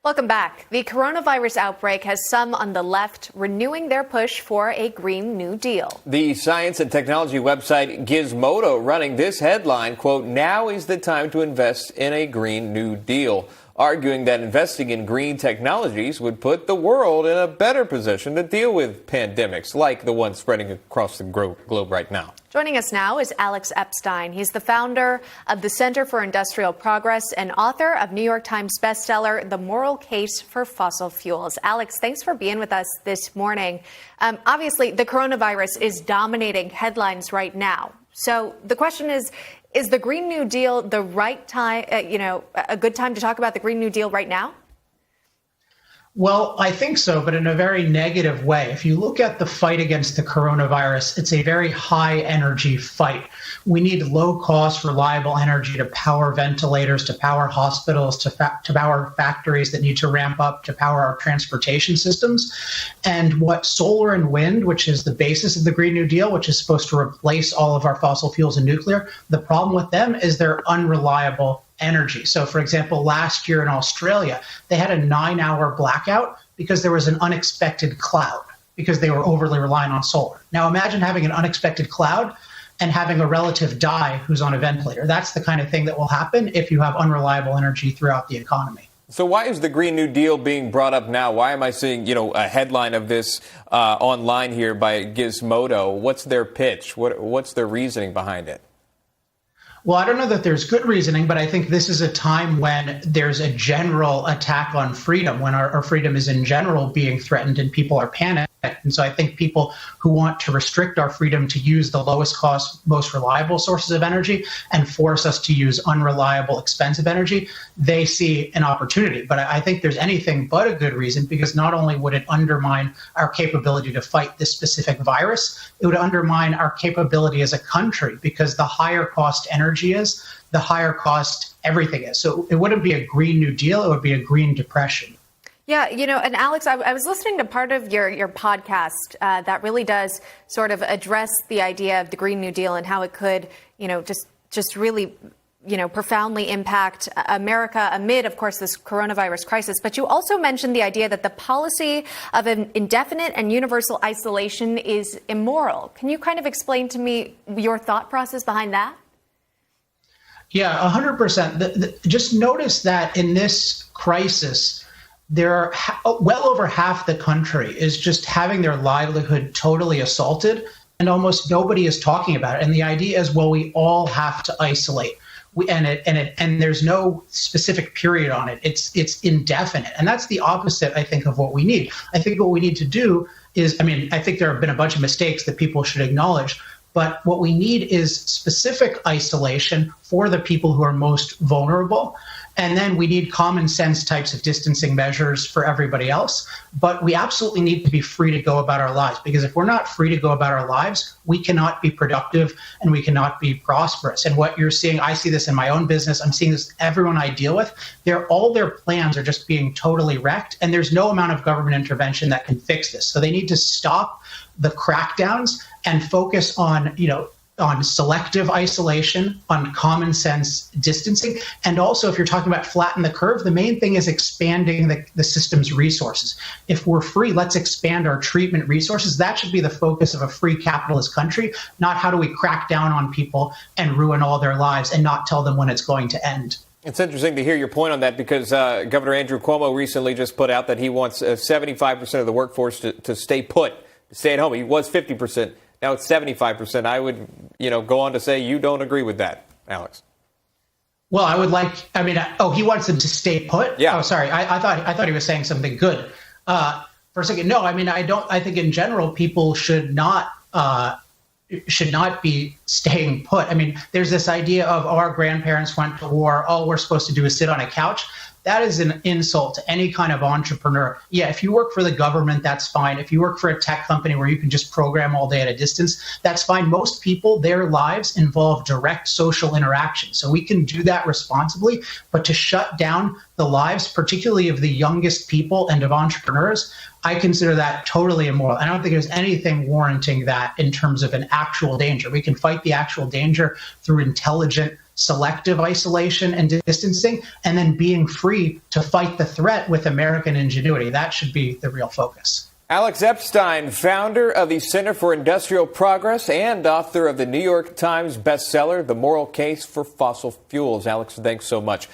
Welcome back. The coronavirus outbreak has some on the left renewing their push for a Green New Deal. The science and technology website Gizmodo running this headline, quote, "Now is the time to invest in a Green New Deal," arguing that investing in green technologies would put the world in a better position to deal with pandemics like the one spreading across the globe right now. Joining us now is Alex Epstein. He's the founder of the Center for Industrial Progress and author of New York Times bestseller, The Moral Case for Fossil Fuels. Alex, thanks for being with us this morning. Obviously, the coronavirus is dominating headlines right now. So the question is the Green New Deal the right time, a good time to talk about the Green New Deal right now? Well, I think so, but in a very negative way. If you look at the fight against the coronavirus, it's a very high energy fight. We need low cost, reliable energy to power ventilators, to power hospitals, to power factories that need to ramp up, to power our transportation systems. And what solar and wind, which is the basis of the Green New Deal, which is supposed to replace all of our fossil fuels and nuclear, the problem with them is they're unreliable energy. So, for example, last year in Australia, they had a 9-hour blackout because there was an unexpected cloud because they were overly reliant on solar. Now, imagine having an unexpected cloud and having a relative die who's on a ventilator. That's the kind of thing that will happen if you have unreliable energy throughout the economy. So why is the Green New Deal being brought up now? Why am I seeing, a headline of this online here by Gizmodo? What's their pitch? What's their reasoning behind it? Well, I don't know that there's good reasoning, but I think this is a time when there's a general attack on freedom, when our freedom is in general being threatened and people are panicked. And so I think people who want to restrict our freedom to use the lowest cost, most reliable sources of energy and force us to use unreliable, expensive energy, they see an opportunity. But I think there's anything but a good reason, because not only would it undermine our capability to fight this specific virus, it would undermine our capability as a country, because the higher cost energy is, the higher cost everything is. So it wouldn't be a Green New Deal, it would be a Green Depression. Yeah, and Alex, I was listening to part of your podcast that really does sort of address the idea of the Green New Deal and how it could, just really, profoundly impact America amid, of course, this coronavirus crisis. But you also mentioned the idea that the policy of an indefinite and universal isolation is immoral. Can you kind of explain to me your thought process behind that? Yeah, 100%. Just notice that in this crisis, there are well over half the country is just having their livelihood totally assaulted, and almost nobody is talking about it. And the idea is, well, we all have to isolate, and there's no specific period on it. It's indefinite, and that's the opposite, I think, of what we need. I think what we need to do is, I think there have been a bunch of mistakes that people should acknowledge. But what we need is specific isolation for the people who are most vulnerable. And then we need common sense types of distancing measures for everybody else. But we absolutely need to be free to go about our lives, because if we're not free to go about our lives, we cannot be productive and we cannot be prosperous. And what you're seeing, I see this in my own business. I'm seeing this everyone I deal with. All their plans are just being totally wrecked. And there's no amount of government intervention that can fix this. So they need to stop the crackdowns and focus on selective isolation, on common sense distancing. And also, if you're talking about flatten the curve, the main thing is expanding the system's resources. If we're free, let's expand our treatment resources. That should be the focus of a free capitalist country, not how do we crack down on people and ruin all their lives and not tell them when it's going to end. It's interesting to hear your point on that, because Governor Andrew Cuomo recently just put out that he wants 75% of the workforce to stay put, to stay at home. He was 50%. Now it's 75%. I would, go on to say you don't agree with that, Alex. Well, I would he wants them to stay put? Yeah. Oh, sorry. I thought he was saying something good. For a second, no, I think in general, people should not be staying put. There's this idea of, our grandparents went to war. All we're supposed to do is sit on a couch. That is an insult to any kind of entrepreneur. Yeah, if you work for the government, that's fine. If you work for a tech company where you can just program all day at a distance, that's fine. Most people, their lives involve direct social interaction. So we can do that responsibly. But to shut down the lives, particularly of the youngest people and of entrepreneurs, I consider that totally immoral. I don't think there's anything warranting that in terms of an actual danger. We can fight the actual danger through intelligent selective isolation and distancing, and then being free to fight the threat with American ingenuity. That should be the real focus. Alex Epstein, founder of the Center for Industrial Progress and author of the New York Times bestseller, The Moral Case for Fossil Fuels. Alex, thanks so much.